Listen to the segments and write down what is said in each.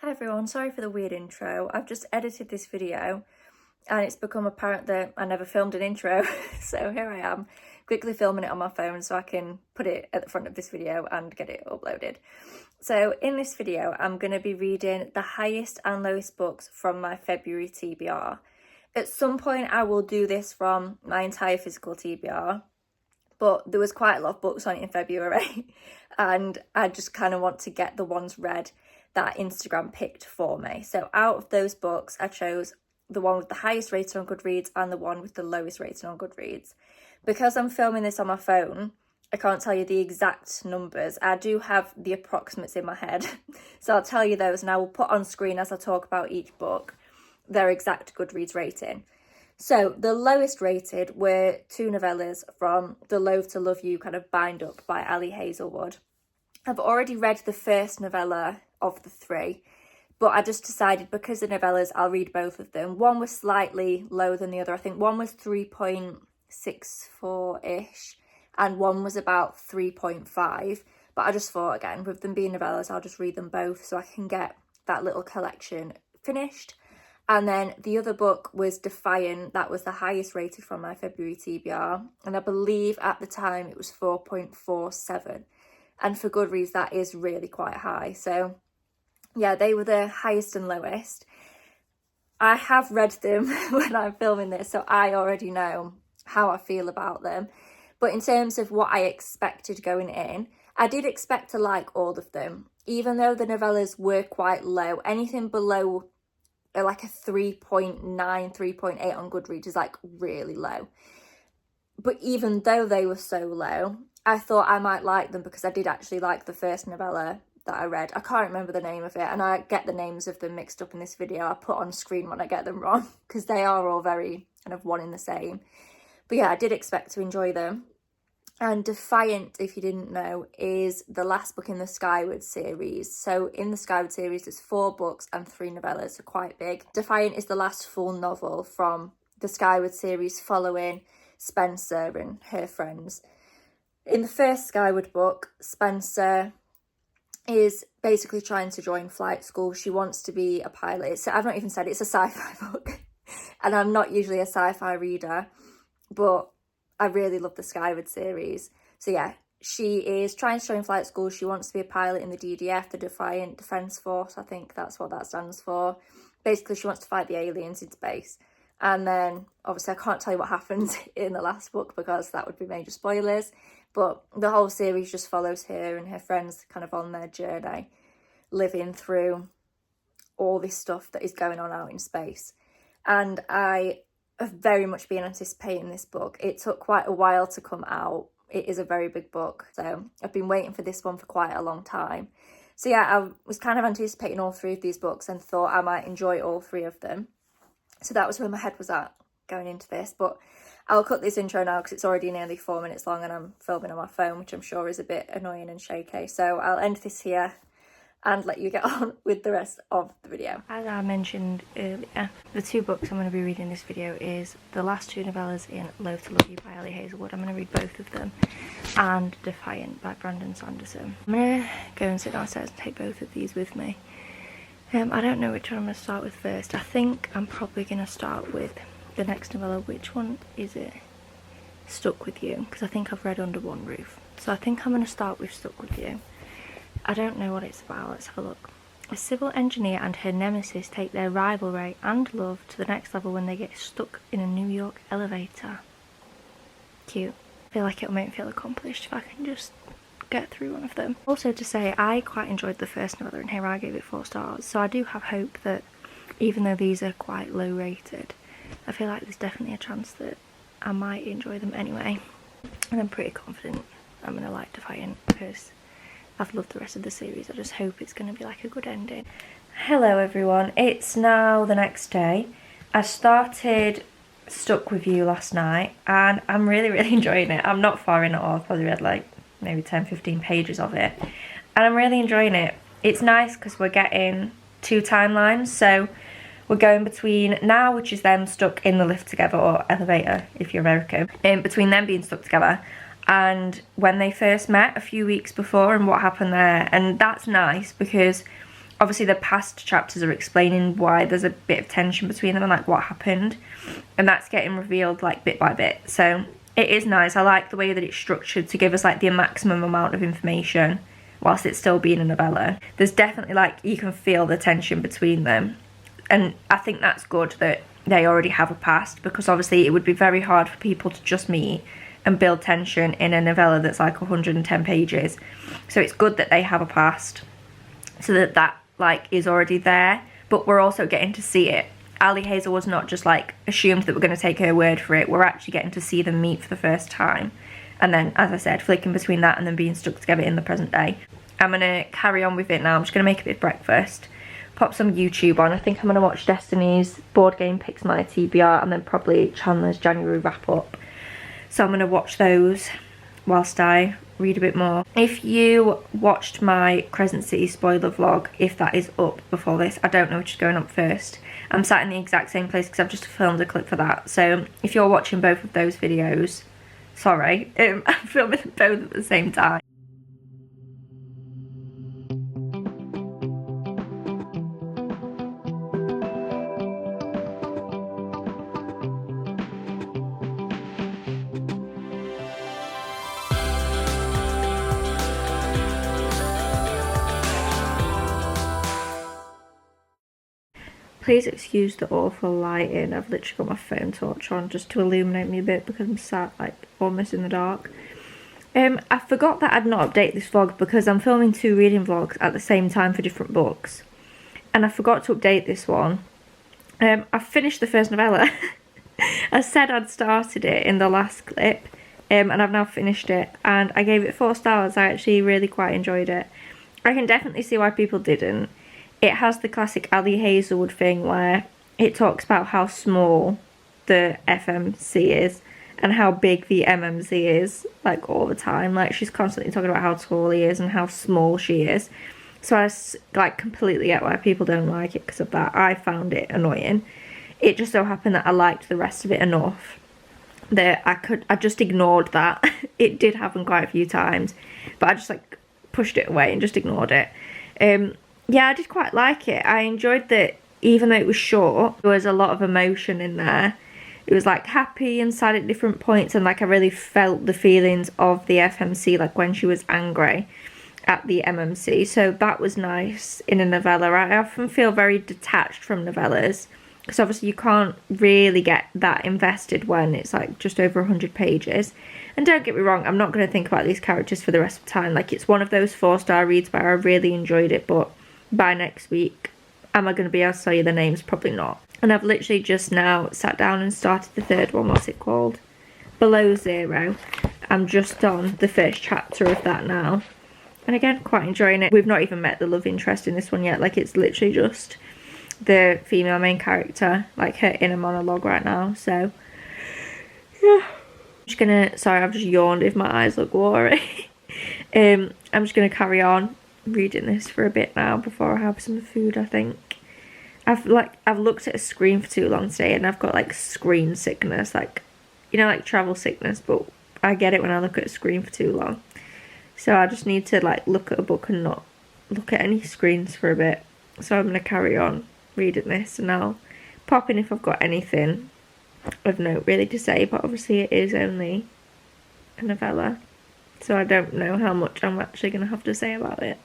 Hi everyone, sorry for the weird intro. I've just edited this video and it's become apparent that I never filmed an intro. So here I am, quickly filming it on my phone so I can put it at the front of this video and get it uploaded. So in this video, I'm going to be reading the highest and lowest books from my February TBR. At some point I will do this from my entire physical TBR, but there was quite a lot of books on it in February and I just kind of want to get the ones read that Instagram picked for me. So out of those books, I chose the one with the highest rating on Goodreads and the one with the lowest rating on Goodreads. Because I'm filming this on my phone, I can't tell you the exact numbers. I do have the approximates in my head, so I'll tell you those and I will put on screen as I talk about each book their exact Goodreads rating. So the lowest rated were two novellas from the Loathe to Love You kind of bind up by Ali Hazelwood. I've already read the first novella of the three, but I just decided because the novellas, I'll read both of them. One was slightly lower than the other. I think one was 3.64-ish and one was about 3.5. But I just thought, again, with them being novellas, I'll just read them both so I can get that little collection finished. And then the other book was Defiant. That was the highest rated from my February TBR. And I believe at the time it was 4.47. And for Goodreads, that is really quite high. So yeah, they were the highest and lowest. I have read them when I'm filming this, so I already know how I feel about them. But in terms of what I expected going in, I did expect to like all of them. Even though the novellas were quite low, anything below like a 3.9, 3.8 on Goodreads is like really low. But even though they were so low, I thought I might like them because I did actually like the first novella that I read. I can't remember the name of it and I get the names of them mixed up in this video. I put on screen when I get them wrong because they are all very kind of one in the same. But yeah, I did expect to enjoy them. And Defiant, if you didn't know, is the last book in the Skyward series. So in the Skyward series, there's 4 books and 3 novellas, so quite big. Defiant is the last full novel from the Skyward series following Spencer and her friends. In the first Skyward book, Spencer is basically trying to join flight school. She wants to be a pilot. So I've not even said it's a sci-fi book. And I'm not usually a sci-fi reader, but I really love the Skyward series. So yeah, she is trying to join flight school. She wants to be a pilot in the DDF, the Defiant Defence Force. I think that's what that stands for. Basically, she wants to fight the aliens in space. And then, obviously, I can't tell you what happens in the last book because that would be major spoilers. But the whole series just follows her and her friends kind of on their journey, living through all this stuff that is going on out in space. And I have very much been anticipating this book. It took quite a while to come out. It is a very big book. So I've been waiting for this one for quite a long time. So yeah, I was kind of anticipating all 3 of these books and thought I might enjoy all 3 of them. So that was where my head was at going into this. But I'll cut this intro now because it's already nearly 4 minutes long and I'm filming on my phone, which I'm sure is a bit annoying and shaky. So I'll end this here and let you get on with the rest of the video. As I mentioned earlier, the 2 books I'm going to be reading in this video is the last 2 novellas in Loathe to Love You by Ali Hazelwood. I'm going to read both of them, and Defiant by Brandon Sanderson. I'm going to go and sit downstairs and take both of these with me. I don't know which one I'm going to start with first. I think I'm probably going to start with the next novella. Which one is it? Stuck With You, because I think I've read Under One Roof. So I think I'm going to start with Stuck With You. I don't know what it's about. Let's have a look. A civil engineer and her nemesis take their rivalry and love to the next level when they get stuck in a New York elevator. Cute. I feel like it'll make me feel accomplished if I can just get through one of them. Also to say, I quite enjoyed the first novella and here I gave it 4 stars. So I do have hope that even though these are quite low rated, I feel like there's definitely a chance that I might enjoy them anyway. And I'm pretty confident I'm going to like Defiant because I've loved the rest of the series. I just hope it's going to be like a good ending. Hello everyone, it's now the next day. I started Stuck With You last night and I'm really enjoying it. I'm not far in at all. I've probably read like maybe 10-15 pages of it and I'm really enjoying it. It's nice because we're getting 2 timelines, so we're going between now, which is them stuck in the lift together, or elevator if you're American, between them being stuck together and when they first met a few weeks before and what happened there. And that's nice because obviously the past chapters are explaining why there's a bit of tension between them and like what happened, and that's getting revealed like bit by bit. So it is nice. I like the way that it's structured to give us like the maximum amount of information whilst it's still being a novella. There's definitely like, you can feel the tension between them, and I think that's good that they already have a past, because obviously it would be very hard for people to just meet and build tension in a novella that's like 110 pages. So it's good that they have a past, so that like is already there, but we're also getting to see it. Ali Hazel was not just like assumed that we're going to take her word for it. We're actually getting to see them meet for the first time, and then, as I said, flicking between that and then being stuck together in the present day. I'm going to carry on with it now. I'm just going to make a bit of breakfast, pop some YouTube on. I think I'm going to watch Destiny's Board Game Picks My TBR, and then probably Chandler's January wrap up. So I'm going to watch those whilst I read a bit more. If you watched my Crescent City spoiler vlog, if that is up before this, I don't know which is going up first. I'm sat in the exact same place because I've just filmed a clip for that. So if you're watching both of those videos, sorry, I'm filming them both at the same time. Please excuse the awful lighting. I've literally got my phone torch on just to illuminate me a bit because I'm sat like almost in the dark. I forgot that I'd not updated this vlog because I'm filming 2 reading vlogs at the same time for different books, and I forgot to update this one. I finished the first novella. I said I'd started it in the last clip, and I've now finished it, and I gave it 4 stars. I actually really quite enjoyed it. I can definitely see why people didn't. It has the classic Ali Hazelwood thing where it talks about how small the FMC is and how big the MMC is, like, all the time. Like, she's constantly talking about how tall he is and how small she is. So I, like, completely get why people don't like it because of that. I found it annoying. It just so happened that I liked the rest of it enough that I just ignored that. It did happen quite a few times, but I just, like, pushed it away and just ignored it. Yeah, I did quite like it. I enjoyed that even though it was short, there was a lot of emotion in there. It was like happy and sad at different points, and like I really felt the feelings of the FMC, like when she was angry at the MMC. So that was nice in a novella. I often feel very detached from novellas because obviously you can't really get that invested when it's like just over 100 pages. And don't get me wrong, I'm not going to think about these characters for the rest of the time. Like, it's one of those 4-star reads where I really enjoyed it, but by next week, am I going to be able to tell you the names? Probably not. And I've literally just now sat down and started the 3rd one. What's it called? Below Zero. I'm just on the 1st chapter of that now. And again, quite enjoying it. We've not even met the love interest in this one yet. Like, it's literally just the female main character, like her inner monologue right now. So, yeah. I'm just gonna, sorry, I've just yawned if my eyes look watery. I'm just gonna carry on reading this for a bit now before I have some food, I think. I've looked at a screen for too long today, and I've got like screen sickness, like, you know, like travel sickness, but I get it when I look at a screen for too long. So I just need to like look at a book and not look at any screens for a bit. So I'm going to carry on reading this, and I'll pop in if I've got anything of note really to say, but obviously it is only a novella, so I don't know how much I'm actually going to have to say about it.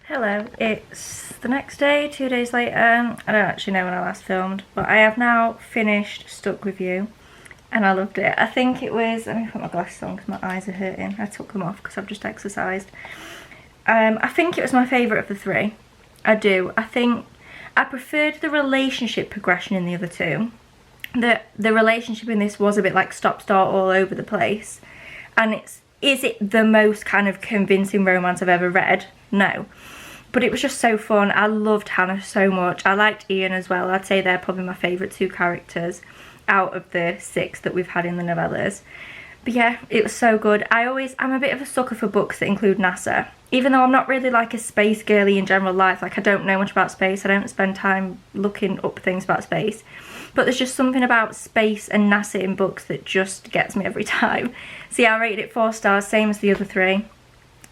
Hello, it's the next day, 2 days later. I don't actually know when I last filmed, but I have now finished Stuck With You, and I loved it. I think it was, let me put my glasses on because my eyes are hurting. I took them off because I've just exercised. I think it was my favourite of the 3. I do. I think I preferred the relationship progression in the other 2. The relationship in this was a bit like stop-start all over the place, and is it the most kind of convincing romance I've ever read? No. But it was just so fun. I loved Hannah so much. I liked Ian as well. I'd say they're probably my favourite 2 characters out of the 6 that we've had in the novellas. But yeah, it was so good. I'm a bit of a sucker for books that include NASA. Even though I'm not really like a space girly in general life, like I don't know much about space, I don't spend time looking up things about space. But there's just something about space and NASA in books that just gets me every time. So yeah, I rated it 4 stars, same as the other 3.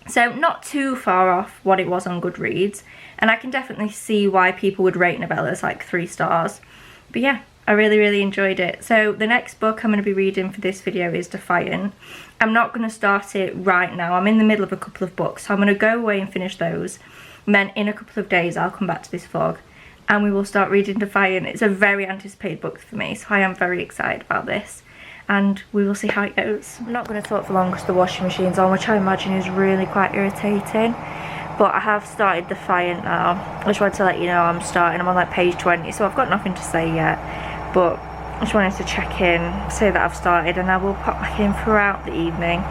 So not too far off what it was on Goodreads. And I can definitely see why people would rate novellas like 3 stars. But yeah, I really enjoyed it. So the next book I'm going to be reading for this video is Defiant. I'm not going to start it right now. I'm in the middle of a couple of books, so I'm going to go away and finish those. And then in a couple of days I'll come back to this vlog and we will start reading Defiant. It's a very anticipated book for me, so I am very excited about this. And we will see how it goes. I'm not going to talk for long because the washing machine's on, which I imagine is really quite irritating. But I have started Defiant now. I just wanted to let you know I'm starting. I'm on like page 20, so I've got nothing to say yet. But I just wanted to check in, say that I've started, and I will pop back in throughout the evening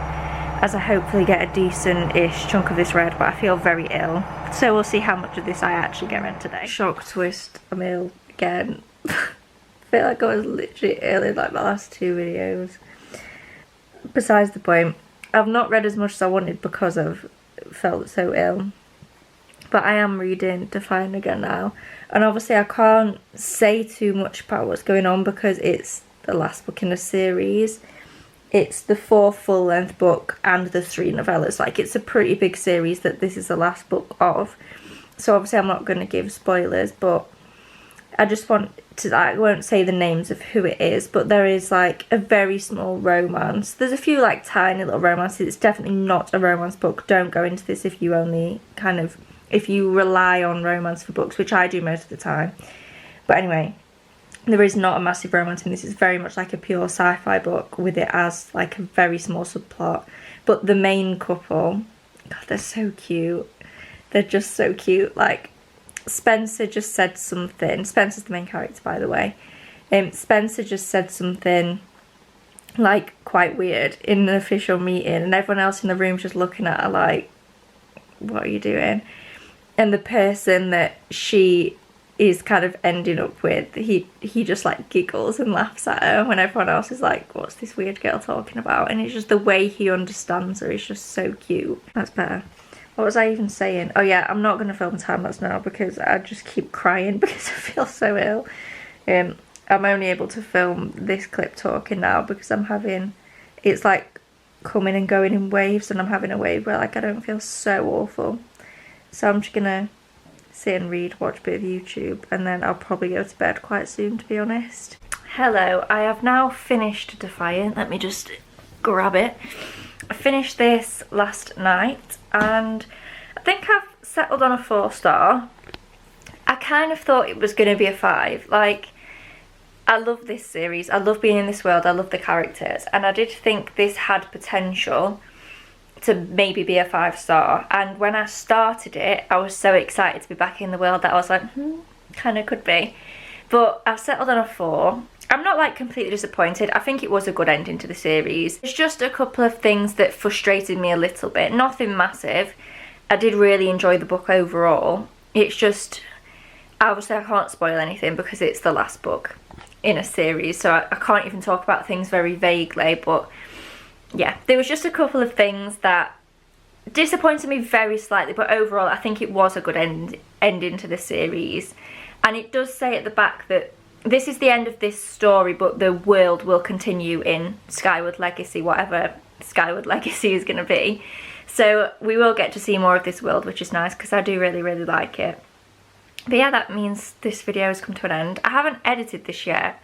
as I hopefully get a decent-ish chunk of this read, but I feel very ill. So we'll see how much of this I actually get read today. Shock twist, I'm ill again. I feel like I was literally ill in like my last 2 videos. Besides the point, I've not read as much as I wanted because I've felt so ill. But I am reading Defiant again now. And obviously I can't say too much about what's going on because it's the last book in a series. It's the 4th full-length book and the 3 novellas. Like, it's a pretty big series that this is the last book of. So obviously I'm not going to give spoilers, but I just want to, I won't say the names of who it is, but there is like a very small romance. There's a few like tiny little romances. It's definitely not a romance book. Don't go into this if you only kind of, if you rely on romance for books, which I do most of the time. But anyway, there is not a massive romance in this. It's very much like a pure sci-fi book with it as like a very small subplot. But the main couple, God, they're so cute. They're just so cute. Like, Spencer just said something. Spencer's the main character, by the way. Spencer just said something like quite weird in an official meeting, and everyone else in the room just looking at her like, what are you doing? And the person that she is kind of ending up with, he just like giggles and laughs at her when everyone else is like, what's this weird girl talking about? And it's just the way he understands her is just so cute. That's better. What was I even saying? Oh yeah, I'm not going to film time-lapse now because I just keep crying because I feel so ill. I'm only able to film this clip talking now because I'm having, it's like coming and going in waves, and I'm having a wave where like I don't feel so awful. So I'm just going to sit and read, watch a bit of YouTube, and then I'll probably go to bed quite soon, to be honest. Hello, I have now finished Defiant. Let me just grab it. I finished this last night and I think I've settled on a 4 star. I kind of thought it was going to be a 5. Like, I love this series, I love being in this world, I love the characters, and I did think this had potential to maybe be a 5 star. And when I started it, I was so excited to be back in the world that I was like, kind of could be. But I've settled on a 4. I'm not like completely disappointed. I think it was a good ending to the series. There's just a couple of things that frustrated me a little bit. Nothing massive. I did really enjoy the book overall. It's just, obviously I can't spoil anything because it's the last book in a series, so I can't even talk about things very vaguely. But yeah, there was just a couple of things that disappointed me very slightly, but overall I think it was a good ending to the series. And it does say at the back that this is the end of this story, but the world will continue in Skyward Legacy, whatever Skyward Legacy is going to be. So we will get to see more of this world, which is nice because I do really like it. But yeah, that means this video has come to an end. I haven't edited this yet,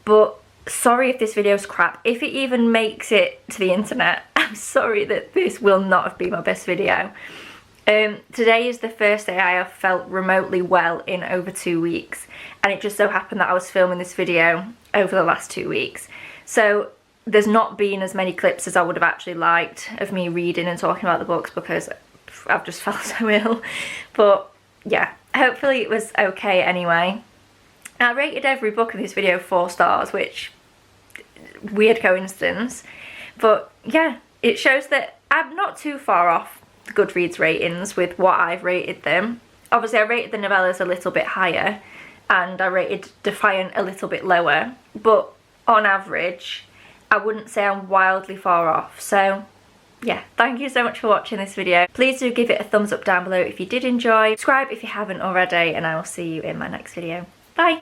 but sorry if this video is crap. If it even makes it to the internet, I'm sorry that this will not have been my best video. Today is the first day I have felt remotely well in over 2 weeks, and it just so happened that I was filming this video over the last 2 weeks. So there's not been as many clips as I would have actually liked of me reading and talking about the books because I've just felt so ill. But yeah, hopefully it was okay anyway. I rated every book in this video 4 stars, which, weird coincidence. But yeah, it shows that I'm not too far off the Goodreads ratings with what I've rated them. Obviously I rated the novellas a little bit higher and I rated Defiant a little bit lower, but on average I wouldn't say I'm wildly far off. So yeah, thank you so much for watching this video. Please do give it a thumbs up down below if you did enjoy. Subscribe if you haven't already, and I will see you in my next video. Bye!